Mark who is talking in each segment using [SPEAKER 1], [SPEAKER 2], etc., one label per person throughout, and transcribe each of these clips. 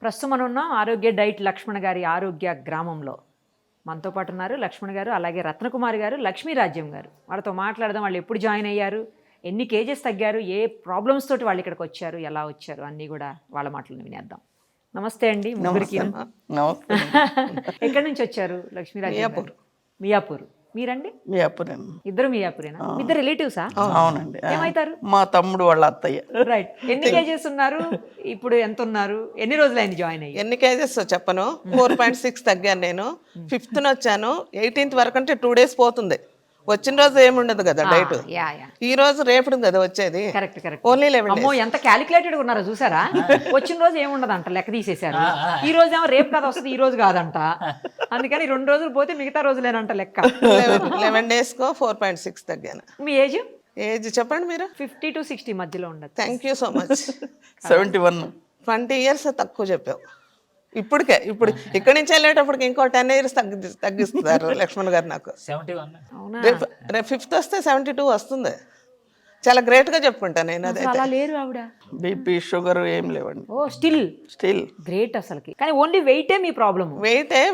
[SPEAKER 1] ప్రస్తుతం మనం ఉన్నాం ఆరోగ్య డైట్ లక్ష్మణ్ గారి ఆరోగ్య గ్రామంలో. మనతో పాటు ఉన్నారు లక్ష్మణ్ గారు, అలాగే రత్నకుమారి గారు, లక్ష్మీరాజ్యం గారు. వాళ్ళతో మాట్లాడదాం. వాళ్ళు ఎప్పుడు జాయిన్ అయ్యారు, ఎన్ని కేజెస్ తగ్గారు, ఏ ప్రాబ్లమ్స్ తోటి వాళ్ళు ఇక్కడికి వచ్చారు, ఎలా వచ్చారు, అన్నీ కూడా వాళ్ళ మాటలను వినేద్దాం. నమస్తే అండి ముగ్గురికి. ఎక్కడి నుంచి వచ్చారు లక్ష్మీరాజ్యం గారు? మియాపూర్. మీరండి?
[SPEAKER 2] మియాపూర్.
[SPEAKER 1] ఇద్దరు మియాపూరేనా? ఇద్దరు రిలేటివ్సా?
[SPEAKER 2] అవునండి.
[SPEAKER 1] ఏమైతారు?
[SPEAKER 2] మా తమ్ముడు వాళ్ళ అత్తయ్య.
[SPEAKER 1] రైట్. ఎన్ని కేజెస్ ఉన్నారు ఇప్పుడు? ఎంత ఉన్నారు? ఎన్ని రోజులు అయింది జాయిన్ అయ్యి?
[SPEAKER 3] ఎన్ని కేజెస్ చెప్పను. 4.6 తగ్గాను నేను. 5th వచ్చాను. 18th వరకు అంటే 2 days పోతుంది. వచ్చిన రోజు ఏముండదు కదా డైట్. ఈ రోజు రేపు కదా వచ్చేది.
[SPEAKER 1] Correct correct.
[SPEAKER 3] Only 11 days.
[SPEAKER 1] అమ్మో ఎంత క్యాలిక్యులేటెడ్ ఉన్నారో చూసారా. వచ్చిన రోజు ఏముండదంట, లెక్క తీసేశారు. ఈ రోజు ఏమో రేపు కాదు వస్తుంది, ఈ రోజు కాదంట. అందుకని 2 రోజులు పోతే మిగతా రోజులేనంట లెక్క.
[SPEAKER 3] 11 days కో 4.6 తగ్గాను.
[SPEAKER 1] మీ ఏజ్?
[SPEAKER 3] ఏజ్ చెప్పండి మీరు.
[SPEAKER 1] 50 to 60 మధ్యలో ఉండదు.
[SPEAKER 3] Thank you so much.
[SPEAKER 2] 71.
[SPEAKER 3] 20 years తక్కువ చెప్పావు. ఇప్పుడు ఇక్కడి నుంచి వెళ్ళేటప్పటికి ఇంకో 10 years తగ్గిస్తారు లక్ష్మణ్ గారు నాకు.
[SPEAKER 4] 71.
[SPEAKER 1] అవునా?
[SPEAKER 3] రేపు 5th వస్తే 72 వస్తుంది. చాలా గ్రేట్ గా చెప్పుకుంటాను నేను. అదే
[SPEAKER 1] అలా లేరు ఆవిడ.
[SPEAKER 2] బీపీ షుగర్ ఏం లేవండి.
[SPEAKER 1] ఓ స్టిల్
[SPEAKER 2] గ్రేట్
[SPEAKER 1] అసలుకి. కానీ ఓన్లీ వెయిటే మీ ప్రాబ్లమ్.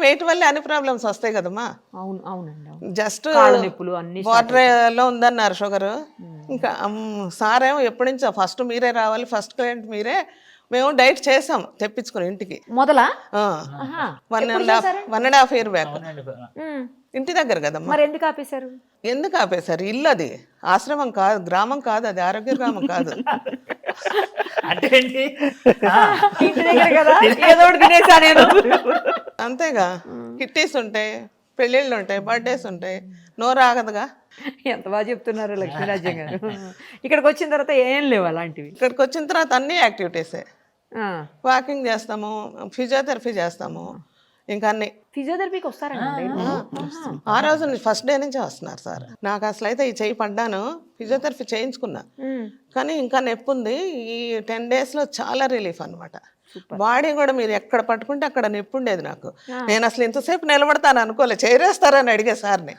[SPEAKER 3] వెయిట్ వల్ల అన్ని ప్రాబ్లమ్స్ వస్తాయి కదమ్మా.
[SPEAKER 1] అవునండి.
[SPEAKER 3] జస్ట్
[SPEAKER 1] నొప్పులు అన్ని
[SPEAKER 3] వాటర్ లో ఉందన్నారు షుగర్. ఇంకా సార్ ఏమో ఎప్పటి నుంచో ఫస్ట్ మీరే రావాలి, ఫస్ట్ క్లయింట్ మీరే. మేము డైట్ చేసాం తెప్పించుకుని ఇంటికి.
[SPEAKER 1] మొదలా
[SPEAKER 3] 1.5 year బ్యాక్. ఇంటి దగ్గర కదమ్మా.
[SPEAKER 1] మరి ఎందుకు ఆపేశారు?
[SPEAKER 3] ఎందుకు ఆపేశారు? ఇల్లు అది, ఆశ్రమం కాదు, గ్రామం కాదు, అది ఆరోగ్య గ్రామం కాదు.
[SPEAKER 4] అంటే ఏంటి?
[SPEAKER 1] ఇంటి దగ్గర కదా, ఏదో ఒకటి తినేసా నేను.
[SPEAKER 3] అంతేగా. కిట్టీస్ ఉంటాయి, పెళ్ళిళ్ళు ఉంటాయి, బర్త్డేస్ ఉంటాయి, నోరు ఆగదుగా.
[SPEAKER 1] ఎంత బాగా చెప్తున్నారు లక్ష్మీరాజ్యం గారు. ఇక్కడికి వచ్చిన తర్వాత ఏం లేవు అలాంటివి.
[SPEAKER 3] ఇక్కడికి వచ్చిన తర్వాత అన్ని యాక్టివిటీసే. వాకింగ్ చేస్తాము, ఫిజియోథెరపీ చేస్తాము, ఇంకా అన్ని.
[SPEAKER 1] ఫిజియోథెరపీకి వస్తారండి?
[SPEAKER 3] ఆ రోజు నుంచి ఫస్ట్ డే నుంచే వస్తున్నారు సార్. నాకు అసలు అయితే ఈ చెయ్యి పడ్డాను, ఫిజియోథెరపీ చేయించుకున్నా, కానీ ఇంకా నొప్పి ఉంది. ఈ 10 days లో చాలా రిలీఫ్ అనమాట. బాడీ కూడా మీరు ఎక్కడ పట్టుకుంటే అక్కడ నొప్పి ఉండేది నాకు. నేను అసలు ఇంతసేపు నిలబడతాను అనుకోలే, చేరేస్తారని అడిగే సార్ని.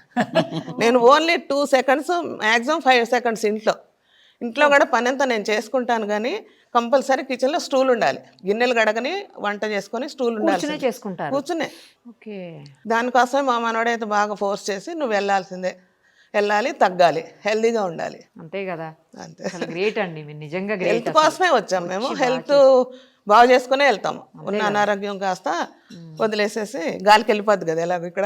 [SPEAKER 3] నేను ఓన్లీ 2 seconds, మ్యాక్సిమం 5 seconds ఇంట్లో కూడా పని అంతా నేను చేసుకుంటాను, కానీ కంపల్సరీ కిచెన్లో స్టూల్ ఉండాలి. గిన్నెలు గడగని వంట చేసుకొని స్టూల్ ఉండాలి.
[SPEAKER 1] చేసుకుంటారు
[SPEAKER 3] కూర్చునే.
[SPEAKER 1] ఓకే.
[SPEAKER 3] దానికోసమే మా మనోడైతే బాగా ఫోర్స్ చేసి నువ్వు వెళ్ళాల్సిందే, వెళ్ళాలి, తగ్గాలి, హెల్దీగా ఉండాలి.
[SPEAKER 1] అంతే కదా.
[SPEAKER 3] అంతే.
[SPEAKER 1] గ్రేట్ అండి మీరు, నిజంగా గ్రేట్.
[SPEAKER 3] హెల్త్ కోసమే వచ్చాం మేము. హెల్త్ బాగు చేసుకునే వెళ్తాము. ఉన్న అనారోగ్యం కాస్త వదిలేసేసి గాలికి వెళ్ళిపోద్ది కదా ఎలాగో ఇక్కడ.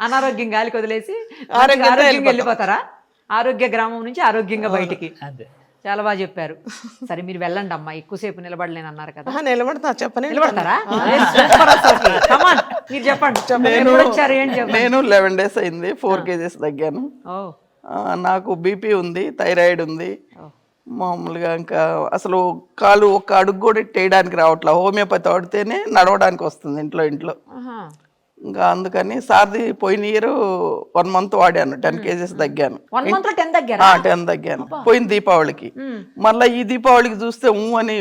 [SPEAKER 1] అనారోగ్యం గాలికి వదిలేసి
[SPEAKER 3] ఆరోగ్యంగా
[SPEAKER 1] వెళ్ళిపోతారా? ఆరోగ్య గ్రామం నుంచి ఆరోగ్యంగా బయటికి.
[SPEAKER 4] అంతే.
[SPEAKER 1] చాలా బాగా చెప్పారు. సరే మీరు వెళ్ళండి అమ్మా, ఎక్కువసేపు నిలబడలేను అన్నారు కదా.
[SPEAKER 3] నిలబడతా చెప్పని.
[SPEAKER 1] నిలబడతారా? Come on, మీరు చెప్పండి. ఎప్పుడు వచ్చారు ఏంటి చెప్పండి.
[SPEAKER 2] నేను 11 days అయింది, 4 kgs తగ్గాను. నాకు బీపీ ఉంది, థైరాయిడ్ ఉంది. మామూలుగా ఇంకా అసలు కాలు ఒక్క అడుగు కూడా చేయడానికి రావట్లా. హోమియోపతి వాడితేనే నడవడానికి వస్తుంది ఇంట్లో. ఇంకా అందుకని సార్ది పోయిన ఇయర్ 1 month వాడాను, 10 kgs తగ్గాను.
[SPEAKER 1] 1 month లో 10 తగ్గారా?
[SPEAKER 2] 10 తగ్గాను. పోయిన దీపావళికి. మళ్ళీ ఈ దీపావళికి చూస్తే అని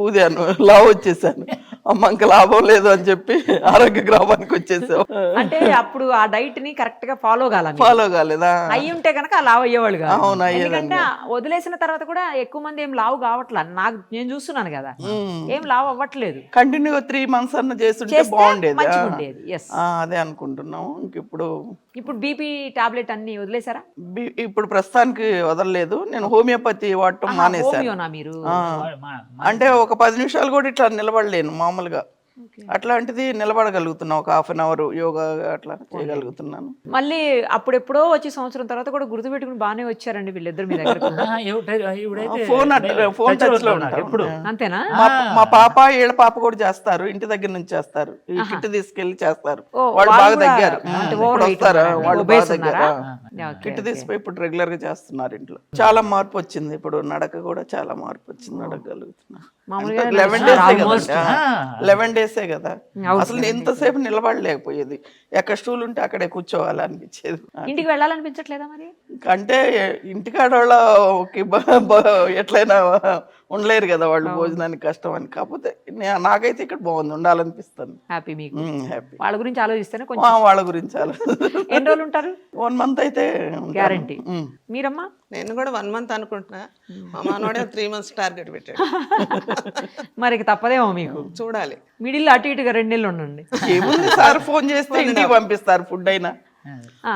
[SPEAKER 2] ఊదాను, లావు వచ్చేసాను. అమ్మ ఇంకా లాభం లేదు అని చెప్పి ఆరోగ్య గ్రామానికి వచ్చేసాం.
[SPEAKER 1] అంటే అప్పుడు ఆ డైట్ ని కరెక్ట్ గా ఫాలో
[SPEAKER 2] కాలేదా?
[SPEAKER 1] అయ్యి ఉంటే కనుక లావు అయ్యేవాళ్ళు కాదు.
[SPEAKER 2] అవును,
[SPEAKER 1] ఎందుకంటే వదిలేసిన తర్వాత కూడా ఎక్కువ మంది ఏం లావు కావట్లా. నేను చూస్తున్నాను కదా, ఏం లావు అవ్వట్లేదు.
[SPEAKER 2] కంటిన్యూగా 3 months అన్న చేస్తుంటే బాగుండేది.
[SPEAKER 1] మంచిగుండేది.
[SPEAKER 2] అదే అనుకుంటున్నాము.
[SPEAKER 1] ఇప్పుడు బీపీ టాబ్లెట్ అన్ని వదిలేసారా?
[SPEAKER 2] ఇప్పుడు ప్రస్తుతానికి వదలలేదు. నేను హోమియోపతి వాడటం మానేశాను.
[SPEAKER 1] మీరు
[SPEAKER 2] అంటే ఒక 10 నిమిషాలు కూడా ఇట్లా నిలబడలేను మామూలుగా. అట్లాంటిది నిలబడగలుగుతున్నా, ఒక 1/2 hour యోగా అట్లా చేయగలుగుతున్నాను.
[SPEAKER 1] మళ్ళీ అప్పుడెప్పుడో వచ్చి సంవత్సరం తర్వాత కూడా గుర్తుపెట్టుకుని బాగానే వచ్చారండి వీళ్ళిద్దరు మీ దగ్గర.
[SPEAKER 2] ఫోన్ టచ్ లో ఉంటారు.
[SPEAKER 1] అంతేనా?
[SPEAKER 2] మా పాప వీళ్ళ పాప కూడా చేస్తారు, ఇంటి దగ్గర నుంచి చేస్తారు. ఈ కిట్ తీసుకెళ్లి చేస్తారు. వాళ్ళు బాగా తగ్గారు. వస్తారా వాళ్ళు బాగా తగ్గారు. కిట్ తీసుకుపోయి ఇప్పుడు రెగ్యులర్ గా చేస్తున్నారు ఇంట్లో. చాలా మార్పు వచ్చింది. ఇప్పుడు నడక కూడా చాలా మార్పు వచ్చింది, నడగలుగుతున్నా. 11 days కదా. అసలు ఎంతసేపు నిలబడలేకపోయేది. ఎక్కడ స్టూల్ ఉంటే అక్కడే కూర్చోవాలనిపించేది.
[SPEAKER 1] ఇంటికి వెళ్ళాలనిపించట్లేదా మరి?
[SPEAKER 2] అంటే ఇంటికాడ వాళ్ళకి ఎట్లయినా ఉండలేరు కదా వాళ్ళు, భోజనానికి కష్టం అని. కాకపోతే నాకైతే ఇక్కడ బాగుంది, ఉండాలనిపిస్తుంది.
[SPEAKER 1] హ్యాపీ మీకు
[SPEAKER 2] హ్యాపీ.
[SPEAKER 1] వాళ్ళ గురించి ఆలోచిస్తేనే కొంచెం.
[SPEAKER 2] వాళ్ళ గురించి చాలా.
[SPEAKER 1] ఎన్ని రోజులు ఉంటారు?
[SPEAKER 2] 1 month అయితే
[SPEAKER 1] గ్యారంటీ. మీరమ్మా?
[SPEAKER 3] నేను కూడా 1 month అనుకుంటున్నా, మా మనోడే 3 months టార్గెట్ పెట్టాడు.
[SPEAKER 1] మరి తప్పదేమో మీకు.
[SPEAKER 3] చూడాలి.
[SPEAKER 1] మిడిల్ అటు ఇటుగా 2 నెలలు ఉండండి.
[SPEAKER 2] ఏముంది సార్, ఫోన్ చేస్తే ఇంటికి పంపిస్తారు ఫుడ్ అయినా.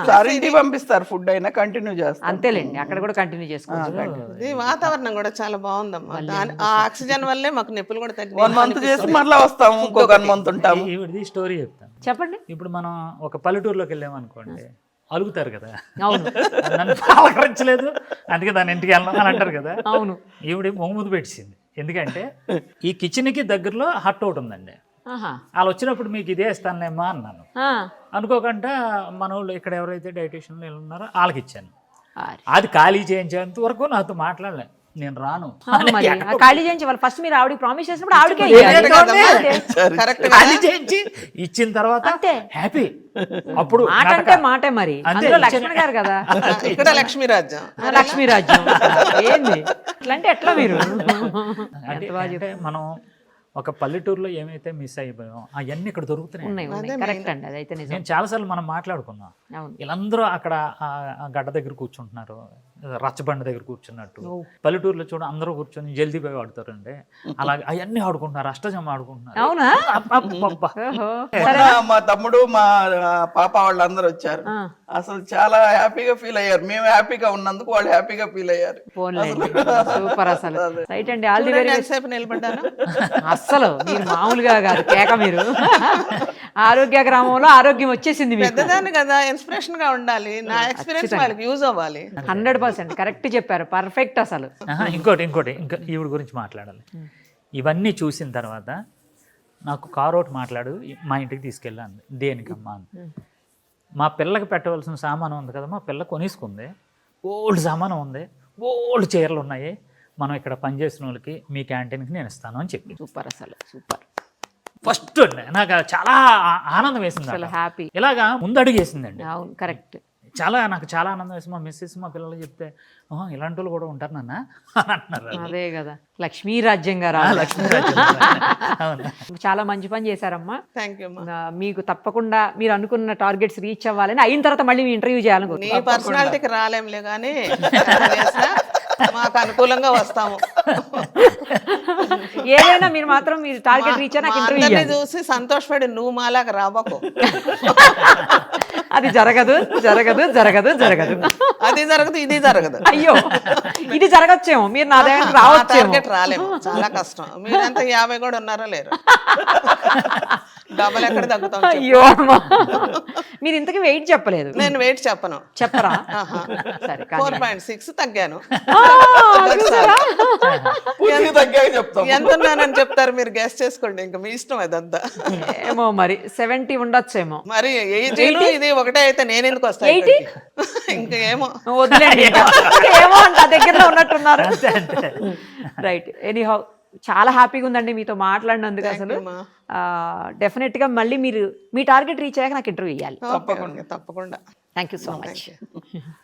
[SPEAKER 2] సార్ ఇంటికి పంపిస్తారు ఫుడ్ అయినా, కంటిన్యూ చేస్తారు.
[SPEAKER 1] అంతేలేండి, అక్కడ కూడా కంటిన్యూ చేసుకోవచ్చు.
[SPEAKER 3] ఇది వాతావరణం కూడా చాలా బాగుందమ్మా. ఆ ఆక్సిజన్ వల్లే మాకు నొప్పులు కూడా తగ్గి
[SPEAKER 2] 1 month చేసి మళ్ళీ వస్తాము, ఇంకొక 1 month ఉంటాము.
[SPEAKER 4] ఈవిడది స్టోరీ చెప్తాను.
[SPEAKER 1] చెప్పండి.
[SPEAKER 4] ఇప్పుడు మనం ఒక పల్లెటూరులోకి వెళ్ళామనుకోండి, అలుగుతారు కదా,
[SPEAKER 1] అవును
[SPEAKER 4] నన్ను పలకరించలేదు అందుకే దాని ఇంటికి వెళ్ళాం అని అంటారు కదా.
[SPEAKER 1] అవును.
[SPEAKER 4] ఈవిడ మొహమ్మద్ పెట్టింది. ఎందుకంటే ఈ కిచెన్కి దగ్గరలో హట్ ఒకటి ఉందండి.
[SPEAKER 1] ఆహా.
[SPEAKER 4] వాళ్ళు వచ్చినప్పుడు మీకు ఇదే ఇస్తానేమ్మా అన్నాను. అనుకోకుండా మన వాళ్ళు ఇక్కడ ఎవరైతే డైటీషియన్లు ఉన్నారో వాళ్ళకి ఇచ్చాను. అది ఖాళీ చేయించేంత వరకు నాతో మాట్లాడలే, నేను రాను.
[SPEAKER 1] మరి ఖాళీ చేయించి వాళ్ళు ఫస్ట్ మీరు ఆవిడకి ప్రామిస్ చేసినప్పుడు ఆవిడకే
[SPEAKER 3] కరెక్ట్.
[SPEAKER 4] ఖాళీ చేయించి ఇచ్చిన తర్వాత హ్యాపీ. అప్పుడు
[SPEAKER 1] మాట అంటే మాటే. మరి అందులో లక్ష్మణ్ గారు కదా,
[SPEAKER 3] ఇక్కడ లక్ష్మీ రాజ్యం.
[SPEAKER 1] లక్ష్మీ రాజ్యం ఏంది ఇట్లా అంటే ఎట్లా మీరు?
[SPEAKER 4] అంటే మనం ఒక పల్లెటూరులో ఏమైతే మిస్ అయిపోయామో అవన్నీ ఇక్కడ దొరుకుతున్నాయి.
[SPEAKER 1] కరెక్ట్ అండి, అదైతే నిజం.
[SPEAKER 4] నేను చాలాసార్లు మనం మాట్లాడుకున్నాం, వీళ్ళందరూ అక్కడ ఆ గడ్డ దగ్గర కూర్చుంటున్నారు, రచ్చబండ దగ్గర కూర్చున్నట్టు. పల్లెటూరులో చూడ అందరూ కూర్చొని జల్దీ పోయి ఆడుతారండి, అలాగే అవన్నీ ఆడుకుంటున్నారు, అష్టజమ ఆడుకుంటున్నారు.
[SPEAKER 1] అవునా?
[SPEAKER 2] మా తమ్ముడు మా పాప వాళ్ళందరూ వచ్చారు, అసలు చాలా హ్యాపీగా ఫీల్ అయ్యారు. మేము హ్యాపీగా ఉన్నందుకు వాళ్ళు హ్యాపీగా ఫీల్ అయ్యారు.
[SPEAKER 1] సూపర్ అసలు. రైట్ అండి, ఆల్ ది వెరీ బెస్ట్.
[SPEAKER 3] సేపు నిలబడ్డాను
[SPEAKER 1] అస్సలు మీరు మామూలుగా కాదు కేక. మీరు ఆరోగ్య గ్రామంలో ఆరోగ్యం వచ్చేసింది మీకు.
[SPEAKER 3] పెద్దదాన్ని కదా, ఇన్స్పిరేషన్ గా ఉండాలి. నా ఎక్స్పీరియన్స్ వాళ్ళకి యూజ్ అవ్వాలి.
[SPEAKER 1] 100% కరెక్ట్ చెప్పారు, పర్ఫెక్ట్ అసలు.
[SPEAKER 4] ఇంకోటి ఇంకా ఈవిడ గురించి మాట్లాడాలి. ఇవన్నీ చూసిన తర్వాత నాకు కారు ఒకటి మాట్లాడు, మా ఇంటికి తీసుకెళ్ళాను. దేనికమ్మా అని. మా పిల్లకి పెట్టవలసిన సామానం ఉంది కదా, మా పిల్ల కొనేసుకుంది. ఓల్డ్ సామానం ఉంది, ఓల్డ్ చీరలు ఉన్నాయి, మనం ఇక్కడ పనిచేసిన వాళ్ళకి మీ క్యాంటీన్కి నేను ఇస్తాను అని చెప్పి.
[SPEAKER 1] సూపర్ అసలు, సూపర్.
[SPEAKER 4] ఫస్ట్ నాకు చాలా ఆనందం వేసింది,
[SPEAKER 1] అసలు హ్యాపీ.
[SPEAKER 4] ఇలాగా ముందు అడుగు వేసిందండి.
[SPEAKER 1] అవును, కరెక్ట్.
[SPEAKER 4] నాకు చాలా ఆనందం వేసింది. మా మిస్సెస్ మా పిల్లలు చెప్తే ఇలాంటి వాళ్ళు కూడా ఉంటారు నాన్న అని అంటున్నారు.
[SPEAKER 1] అదే కదా, లక్ష్మీ రాజ్యం గారు. చాలా మంచి పని చేశారమ్మా.
[SPEAKER 3] Thank you.
[SPEAKER 1] మీకు తప్పకుండా మీరు అనుకున్న టార్గెట్స్ రీచ్ అవ్వాలని, అయిన తర్వాత మళ్ళీ మీ ఇంటర్వ్యూ చేయాలని.
[SPEAKER 3] నీ పర్సనాలిటీకి రాలేంలే కానీ మాకు అనుకూలంగా వస్తాము.
[SPEAKER 1] ఏదైనా మీరు మాత్రం మీరు టార్గెట్ రీచ్ నాకు ఇంటర్వ్యూ
[SPEAKER 3] చూసి సంతోషపడి నువ్వు మాలాగా రాబోకు.
[SPEAKER 1] అది జరగదు జరగదు జరగదు జరగదు,
[SPEAKER 3] అది జరగదు, ఇది జరగదు.
[SPEAKER 1] అయ్యో, ఇది జరగచ్చేమో, మీరు నా దగ్గర రావచ్చు.
[SPEAKER 3] రాలేము, చాలా కష్టం. మీరంతా 50 కూడా ఉన్నారో లేరు, డబల్ ఎక్కడ తగ్గుతాం.
[SPEAKER 1] అయ్యో అమ్మా, మీరు ఇంతకీ వెయిట్ చెప్పలేదు.
[SPEAKER 3] నేను వెయిట్ చెప్పను.
[SPEAKER 1] చెప్పరా? సరే,
[SPEAKER 3] 4.6 తగ్గాను. ఎంత ఉన్నానని చెప్తారు మీరు, గెస్ చేసుకోండి. ఇంకా మీ ఇష్టం అదంతా.
[SPEAKER 1] ఏమో మరి 70 ఉండొచ్చేమో.
[SPEAKER 3] మరి ఇది ఒకటే అయితే నేను ఎందుకు వస్తాను?
[SPEAKER 1] 80?
[SPEAKER 3] ఇంకా ఏమో
[SPEAKER 1] వదిలేండి, ఏమో అంట దగ్గరలో ఉన్నట్టున్నారు. రైట్, ఎనీహౌ చాలా హ్యాపీగా ఉందండి మీతో మాట్లాడినందుకు. అసలు డెఫినెట్ గా మళ్ళీ మీరు మీ టార్గెట్ రీచ్ అయ్యాక నాకు ఇంటర్వ్యూ ఇవ్వాలి.
[SPEAKER 3] తప్పకుండా.
[SPEAKER 1] Thank you so much.